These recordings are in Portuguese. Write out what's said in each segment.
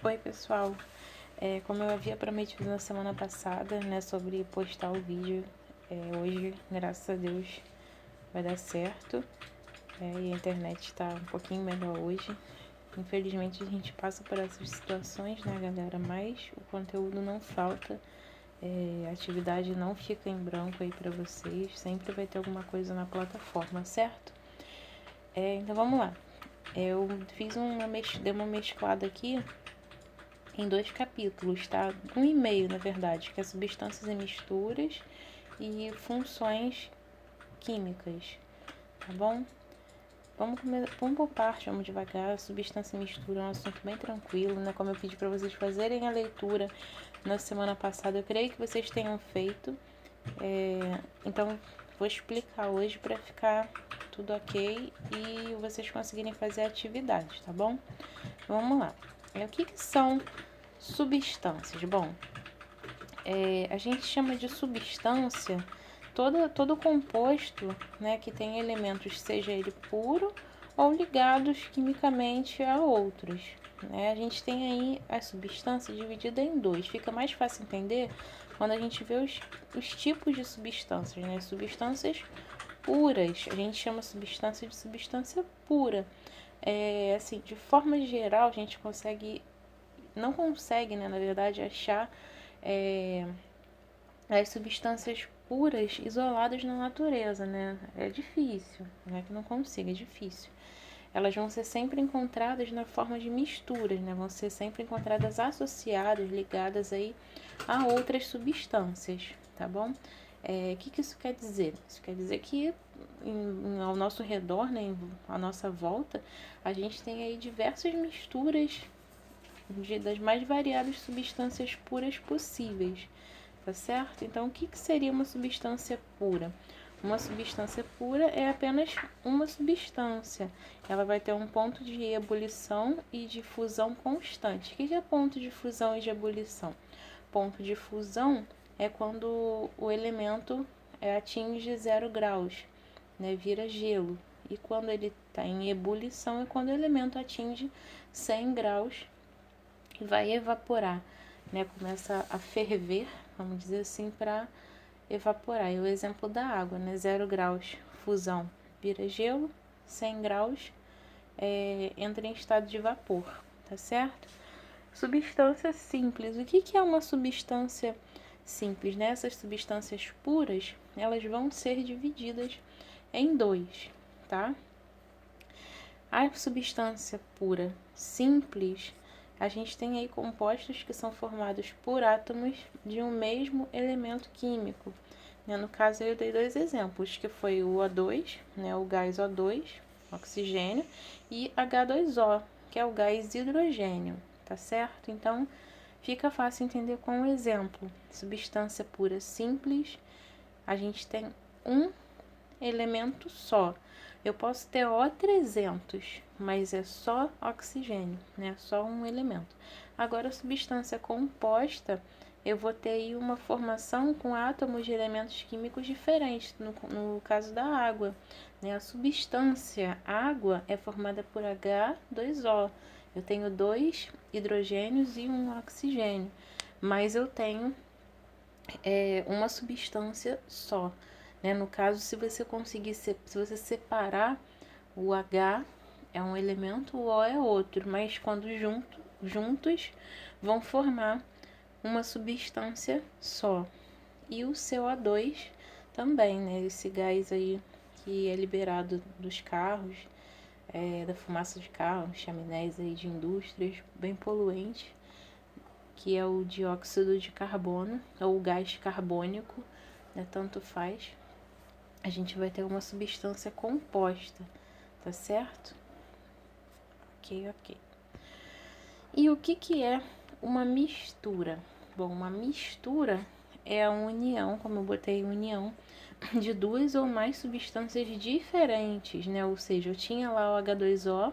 Oi pessoal, como eu havia prometido na semana passada, né, sobre postar o vídeo, hoje, graças a Deus, vai dar certo, e a internet está um pouquinho melhor hoje. Infelizmente a gente passa por essas situações, né, galera, mas o conteúdo não falta, a atividade não fica em branco aí pra vocês, sempre vai ter alguma coisa na plataforma, certo? Então vamos lá. Eu dei uma mesclada aqui em 2 capítulos, tá? 1,5 na verdade, que é substâncias e misturas e funções químicas, tá bom? Vamos por parte, vamos devagar. Substância e mistura é um assunto bem tranquilo, né? Como eu pedi para vocês fazerem a leitura na semana passada, eu creio que vocês tenham feito. Então, vou explicar hoje para ficar tudo ok e vocês conseguirem fazer a atividade, tá bom? Vamos lá. O que são substâncias? Bom, a gente chama de substância todo composto, né, que tem elementos, seja ele puro ou ligados quimicamente a outros, né? A gente tem aí a substância dividida em 2. Fica mais fácil entender quando a gente vê os tipos de substâncias, né? Substâncias puras, a gente chama substância de substância pura. Assim, de forma geral, a gente não consegue, né, na verdade, achar as substâncias puras isoladas na natureza, né? É difícil, não é que não consiga, é difícil. Elas vão ser sempre encontradas na forma de misturas, né? Vão ser sempre encontradas associadas, ligadas aí a outras substâncias, tá bom? O que isso quer dizer? Isso quer dizer que ao nosso redor, né, à nossa volta, a gente tem aí diversas misturas das mais variadas substâncias puras possíveis, tá certo? Então, o que seria uma substância pura? Uma substância pura é apenas uma substância. Ela vai ter um ponto de ebulição e de fusão constante. O que é ponto de fusão e de ebulição? Ponto de fusão é quando o elemento atinge 0 graus, né, vira gelo. E quando ele está em ebulição é quando o elemento atinge 100 graus e vai evaporar, né? Começa a ferver, vamos dizer assim, para evaporar. E o exemplo da água, né? 0 graus, fusão, vira gelo, 100 graus, entra em estado de vapor, tá certo? Substância simples. O que é uma substância simples, né? Essas substâncias puras, elas vão ser divididas em 2, tá? A substância pura simples, a gente tem aí compostos que são formados por átomos de um mesmo elemento químico. No caso, eu dei 2 exemplos, que foi o O2, né, o gás O2, oxigênio, e H2O, que é o gás hidrogênio, tá certo? Então, fica fácil entender com um exemplo. Substância pura simples, a gente tem um elemento só. Eu posso ter O300, mas é só oxigênio, né? Só um elemento. Agora, a substância composta, eu vou ter aí uma formação com átomos de elementos químicos diferentes, no caso da água, né? A substância água é formada por H2O. Eu tenho 2 hidrogênios e um oxigênio, mas eu tenho uma substância só. No caso, se você separar, o H é um elemento, o O é outro, mas quando juntos vão formar uma substância só. E o CO2 também, né? Esse gás aí que é liberado dos carros, da fumaça de carros, chaminés aí de indústrias, bem poluente, que é o dióxido de carbono, ou o gás carbônico, né? Tanto faz. A gente vai ter uma substância composta, tá certo? Ok. E o que é uma mistura? Bom, uma mistura é a união, como eu botei união, de 2 ou mais substâncias diferentes, né? Ou seja, eu tinha lá o H2O,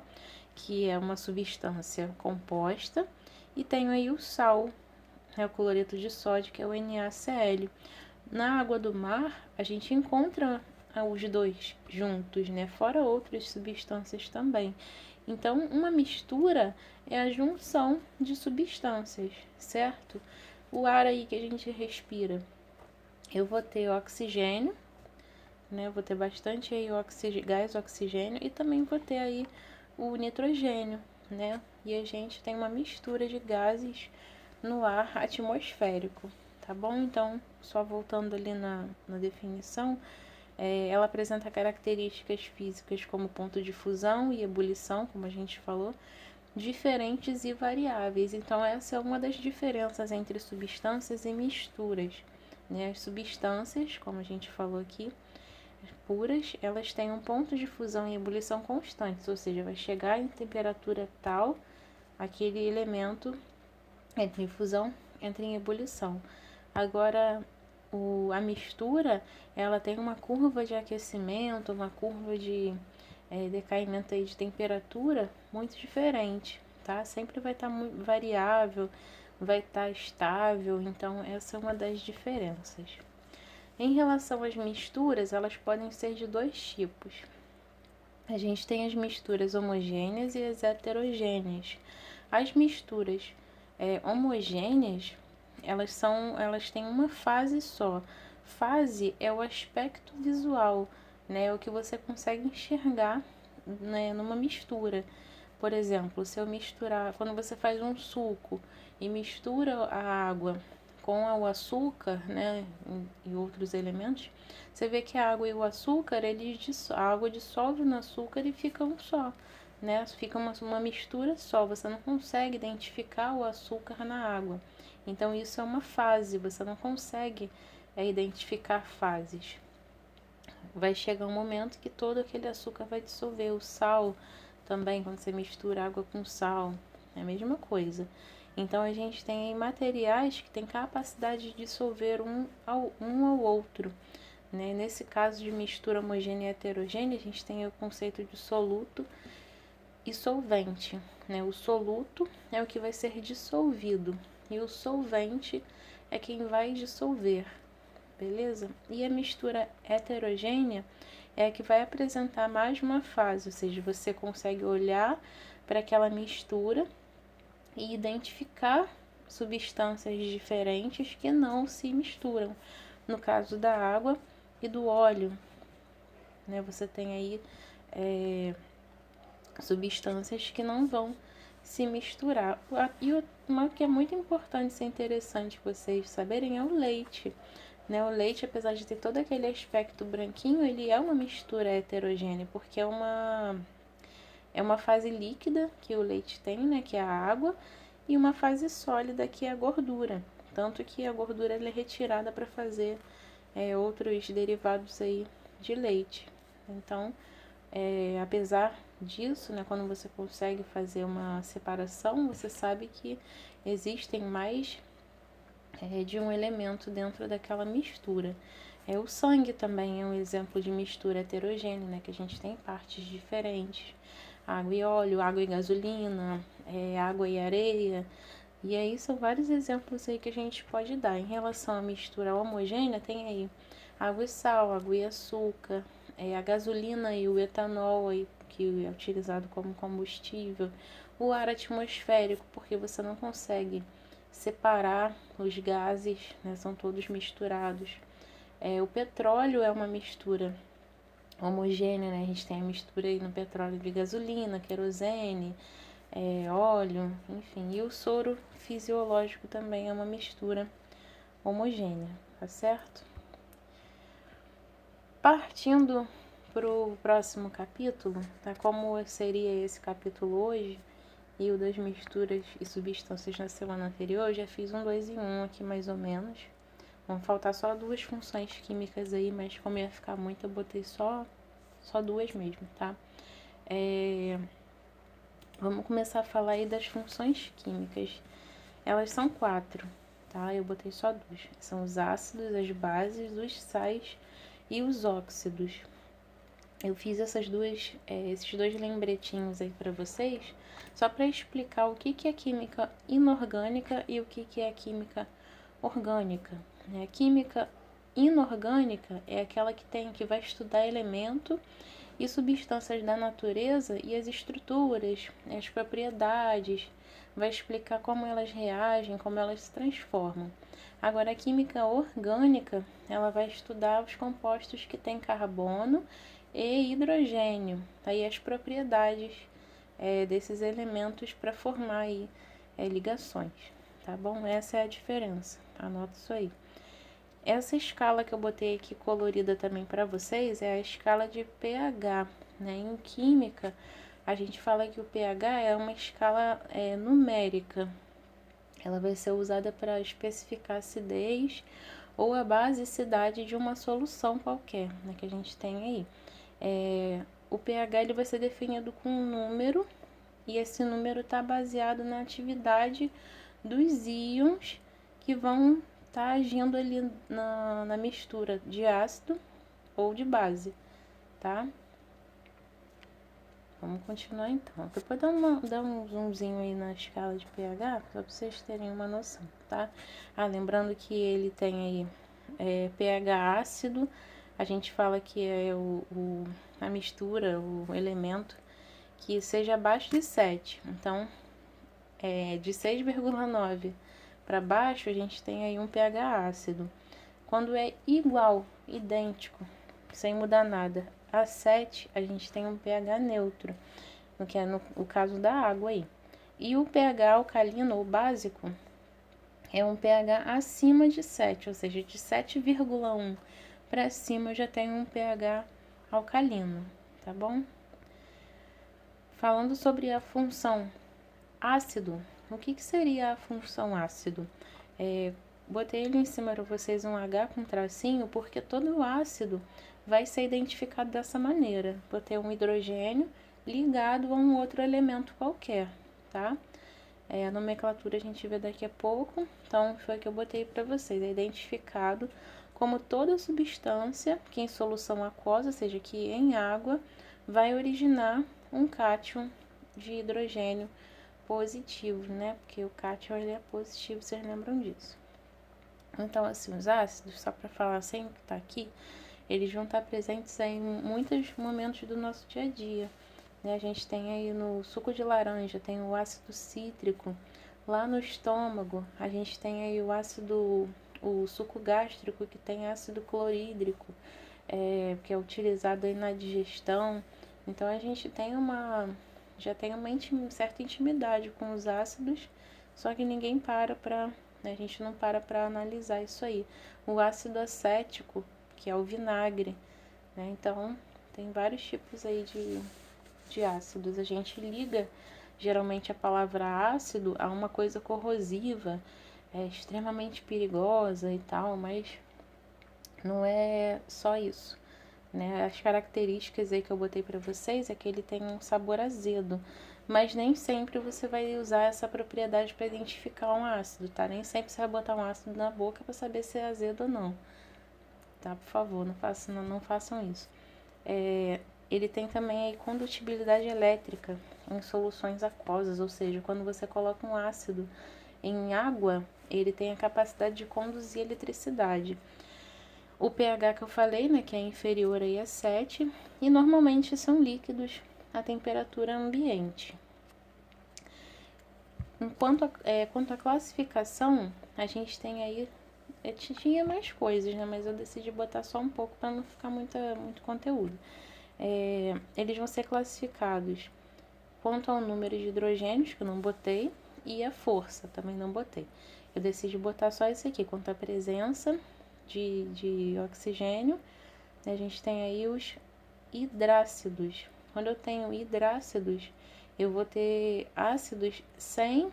que é uma substância composta, e tenho aí o sal, né? O cloreto de sódio, que é o NaCl. Na água do mar, a gente encontra os 2 juntos, né? Fora outras substâncias também. Então, uma mistura é a junção de substâncias, certo? O ar aí que a gente respira, eu vou ter oxigênio, né? Eu vou ter bastante aí gás oxigênio e também vou ter aí o nitrogênio, né? E a gente tem uma mistura de gases no ar atmosférico, tá bom? Então, só voltando ali na definição, ela apresenta características físicas como ponto de fusão e ebulição, como a gente falou, diferentes e variáveis. Então, essa é uma das diferenças entre substâncias e misturas, né? As substâncias, como a gente falou aqui, puras, elas têm um ponto de fusão e ebulição constantes, ou seja, vai chegar em temperatura tal, aquele elemento entra em fusão, entra em ebulição. Agora, a mistura, ela tem uma curva de aquecimento, uma curva de decaimento aí de temperatura muito diferente, tá? Sempre vai estar muito variável, vai estar estável, então essa é uma das diferenças. Em relação às misturas, elas podem ser de dois tipos. A gente tem as misturas homogêneas e as heterogêneas. As misturas homogêneas, elas têm uma fase só. Fase é o aspecto visual, né? O que você consegue enxergar, né, numa mistura. Por exemplo, se eu misturar, quando você faz um suco e mistura a água com o açúcar, né, e outros elementos, você vê que a água e o açúcar, a água dissolve no açúcar e fica um só, né? Fica uma mistura só, você não consegue identificar o açúcar na água. Então isso é uma fase, você não consegue identificar fases. Vai chegar um momento que todo aquele açúcar vai dissolver. O sal também, quando você mistura água com sal, é a mesma coisa. Então a gente tem materiais que têm capacidade de dissolver um ao outro, né? Nesse caso de mistura homogênea e heterogênea, a gente tem o conceito de soluto e solvente, né? O soluto é o que vai ser dissolvido e o solvente é quem vai dissolver, beleza? E a mistura heterogênea é a que vai apresentar mais uma fase, ou seja, você consegue olhar para aquela mistura e identificar substâncias diferentes que não se misturam. No caso da água e do óleo, né? Você tem aí substâncias que não vão se misturar. E uma que é muito importante ser interessante vocês saberem é o leite. Né? O leite, apesar de ter todo aquele aspecto branquinho, ele é uma mistura heterogênea, porque é uma fase líquida que o leite tem, né? Que é a água, e uma fase sólida que é a gordura. Tanto que a gordura ela é retirada para fazer outros derivados aí de leite. Então, apesar disso, né, quando você consegue fazer uma separação, você sabe que existem mais de um elemento dentro daquela mistura. O sangue também é um exemplo de mistura heterogênea, né, que a gente tem partes diferentes. Água e óleo, água e gasolina, água e areia. E aí são vários exemplos aí que a gente pode dar. Em relação à mistura homogênea, tem aí água e sal, água e açúcar, a gasolina e o etanol aí, que é utilizado como combustível, o ar atmosférico, porque você não consegue separar os gases, né, são todos misturados. O petróleo é uma mistura homogênea, né? A gente tem a mistura aí no petróleo de gasolina, querosene, óleo, enfim. E o soro fisiológico também é uma mistura homogênea, tá certo? Partindo para o próximo capítulo, tá? Como seria esse capítulo hoje e o das misturas e substâncias na semana anterior, eu já fiz um 2 em 1 aqui mais ou menos. Vão faltar só duas funções químicas aí, mas como ia ficar muito, eu botei só duas mesmo, tá? Vamos começar a falar aí das funções químicas. Elas são 4, tá? Eu botei só duas. São os ácidos, as bases, os sais e os óxidos. Eu fiz esses dois lembretinhos aí para vocês, só para explicar o que é química inorgânica e o que é química orgânica. A química inorgânica é aquela que vai estudar elemento e substâncias da natureza e as estruturas, as propriedades, vai explicar como elas reagem, como elas se transformam. Agora, a química orgânica, ela vai estudar os compostos que têm carbono e hidrogênio, aí as propriedades desses elementos para formar aí, ligações, tá bom? Essa é a diferença, anota isso aí. Essa escala que eu botei aqui colorida também para vocês é a escala de pH, né? Em química, a gente fala que o pH é uma escala numérica. Ela vai ser usada para especificar a acidez ou a basicidade de uma solução qualquer, né, que a gente tem aí. O pH ele vai ser definido com um número, e esse número está baseado na atividade dos íons que vão estar agindo ali na mistura de ácido ou de base, tá? Vamos continuar então. Depois dá um zoomzinho aí na escala de pH, só para vocês terem uma noção, tá? Lembrando que ele tem aí pH ácido, a gente fala que é a mistura, o elemento que seja abaixo de 7. Então, de 6,9 para baixo, a gente tem aí um pH ácido. Quando é igual, idêntico, sem mudar nada, a 7, a gente tem um pH neutro, no que é o caso da água aí. E o pH alcalino ou básico é um pH acima de 7, ou seja, de 7,1 para cima eu já tenho um pH alcalino, tá bom? Falando sobre a função ácido, o que seria a função ácido? Botei ali em cima para vocês um H com tracinho, porque todo ácido vai ser identificado dessa maneira. Botei um hidrogênio ligado a um outro elemento qualquer, tá? A nomenclatura a gente vê daqui a pouco, então foi o que eu botei para vocês. É identificado como toda substância que em solução aquosa, ou seja, que em água, vai originar um cátion de hidrogênio positivo, né? Porque o cátion ele é positivo, vocês lembram disso. Então, assim, os ácidos, só para falar sempre que tá aqui, eles vão estar presentes aí em muitos momentos do nosso dia a dia, né? A gente tem aí no suco de laranja, tem o ácido cítrico. Lá no estômago, a gente tem aí o suco gástrico, que tem ácido clorídrico, que é utilizado aí na digestão. Então, a gente tem já tem uma certa intimidade com os ácidos, só que ninguém a gente não para analisar isso aí. O ácido acético, que é o vinagre, né? Então, tem vários tipos aí de ácidos. A gente liga, geralmente, a palavra ácido a uma coisa corrosiva, extremamente perigosa e tal, mas não é só isso, né? As características aí que eu botei para vocês é que ele tem um sabor azedo, mas nem sempre você vai usar essa propriedade para identificar um ácido, tá? Nem sempre você vai botar um ácido na boca para saber se é azedo ou não, tá? Por favor, não façam isso. Ele tem também aí condutibilidade elétrica em soluções aquosas, ou seja, quando você coloca um ácido em água, ele tem a capacidade de conduzir eletricidade. O pH que eu falei, né, que é inferior aí a 7, e normalmente são líquidos a temperatura ambiente. Quanto à classificação, a gente tem aí, tinha mais coisas, né, mas eu decidi botar só um pouco para não ficar muito conteúdo. Eles vão ser classificados quanto ao número de hidrogênios, que eu não botei, e a força, também não botei. Eu decidi botar só esse aqui, quanto à presença de oxigênio. A gente tem aí os hidrácidos. Quando eu tenho hidrácidos, eu vou ter ácidos sem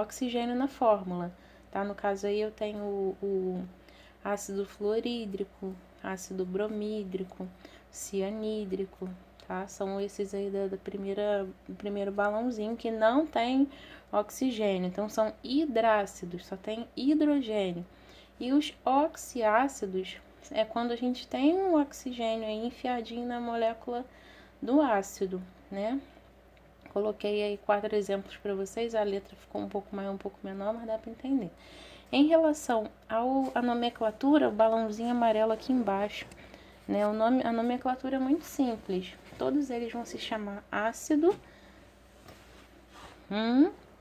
oxigênio na fórmula, tá? No caso aí eu tenho o ácido fluorídrico, ácido bromídrico, cianídrico, tá? São esses aí do primeiro balãozinho que não tem oxigênio, então são hidrácidos, só tem hidrogênio. E os oxiácidos é quando a gente tem um oxigênio aí enfiadinho na molécula do ácido, né? Coloquei aí 4 exemplos para vocês, a letra ficou um pouco maior, um pouco menor, mas dá para entender. Em relação à nomenclatura, o balãozinho amarelo aqui embaixo né? A nomenclatura é muito simples. Todos eles vão se chamar ácido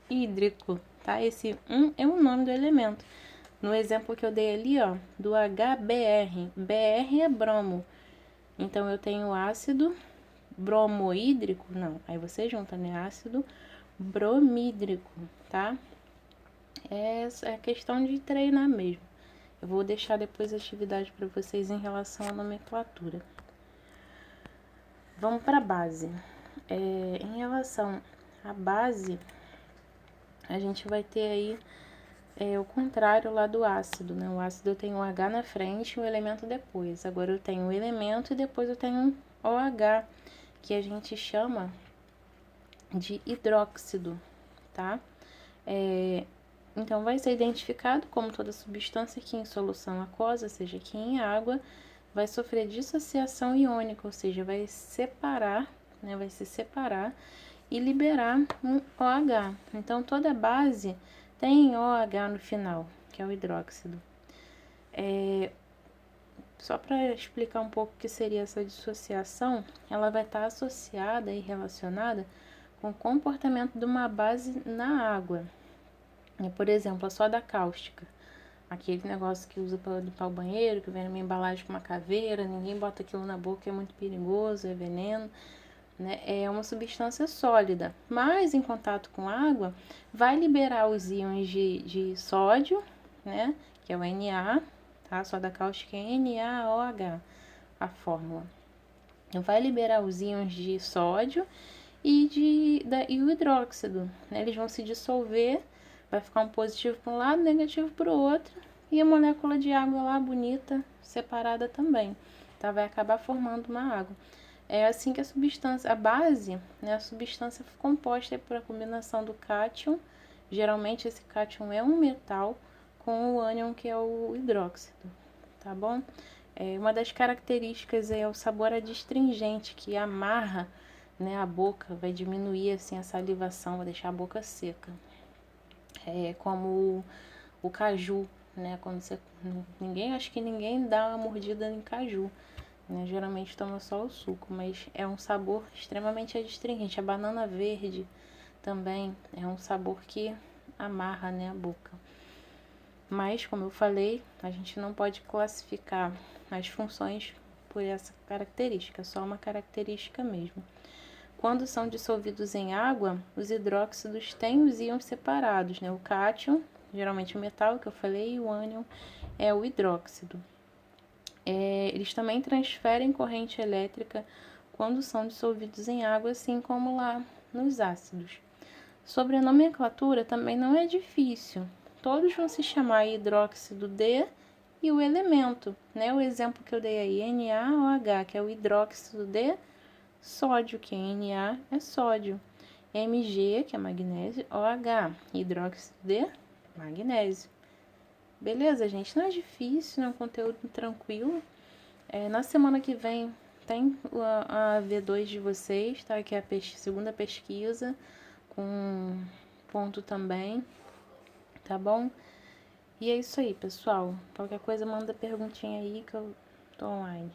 hídrico, tá? Esse é o nome do elemento. No exemplo que eu dei ali, ó, do HBr, BR é bromo. Então eu tenho ácido bromohídrico, não, aí você junta, né? Ácido bromídrico, tá? É questão de treinar mesmo. Eu vou deixar depois a atividade para vocês em relação à nomenclatura. Vamos para a base. Em relação à base, a gente vai ter aí o contrário lá do ácido, né? O ácido eu tenho um H na frente e o elemento depois. Agora eu tenho o elemento e depois eu tenho um OH, que a gente chama de hidróxido, tá? Então, vai ser identificado como toda substância que em solução aquosa, seja que em água, vai sofrer dissociação iônica, ou seja, vai separar, né? Vai se separar e liberar um OH. Então, toda base tem OH no final, que é o hidróxido. Só para explicar um pouco o que seria essa dissociação, ela vai estar associada e relacionada com o comportamento de uma base na água. Por exemplo, a soda cáustica. Aquele negócio que usa para limpar o banheiro, que vem numa embalagem com uma caveira, ninguém bota aquilo na boca, é muito perigoso, é veneno, né? É uma substância sólida, mas em contato com água, vai liberar os íons de sódio, né? Que é o Na, tá? A soda cáustica é NaOH, a fórmula. Vai liberar os íons de sódio e o hidróxido, né? Eles vão se dissolver, vai ficar um positivo para um lado, negativo para o outro, e a molécula de água lá bonita, separada também, tá? Vai acabar formando uma água. É assim que a substância, a base, né, a substância composta por a combinação do cátion, geralmente esse cátion é um metal, com o ânion, que é o hidróxido, tá bom? Uma das características é o sabor adstringente, que amarra, né, a boca, vai diminuir assim a salivação, vai deixar a boca seca. Como o caju, né, quando você acho que ninguém dá uma mordida em caju, né? Geralmente toma só o suco, mas é um sabor extremamente adstringente. A banana verde também é um sabor que amarra, né, a boca. Mas, como eu falei, a gente não pode classificar as funções por essa característica, só uma característica mesmo. Quando são dissolvidos em água, os hidróxidos têm os íons separados, né? O cátion, geralmente o metal que eu falei, e o ânion é o hidróxido. Eles também transferem corrente elétrica quando são dissolvidos em água, assim como lá nos ácidos. Sobre a nomenclatura também não é difícil. Todos vão se chamar hidróxido de e o elemento, né? O exemplo que eu dei aí, NaOH, que é o hidróxido de sódio, que Na é sódio. Mg, que é magnésio, OH, hidróxido de magnésio. Beleza, gente? Não é difícil, é um conteúdo tranquilo. Na semana que vem tem a V2 de vocês, tá? Que é a segunda pesquisa, com ponto também, tá bom? E é isso aí, pessoal. Qualquer coisa, manda perguntinha aí que eu tô online.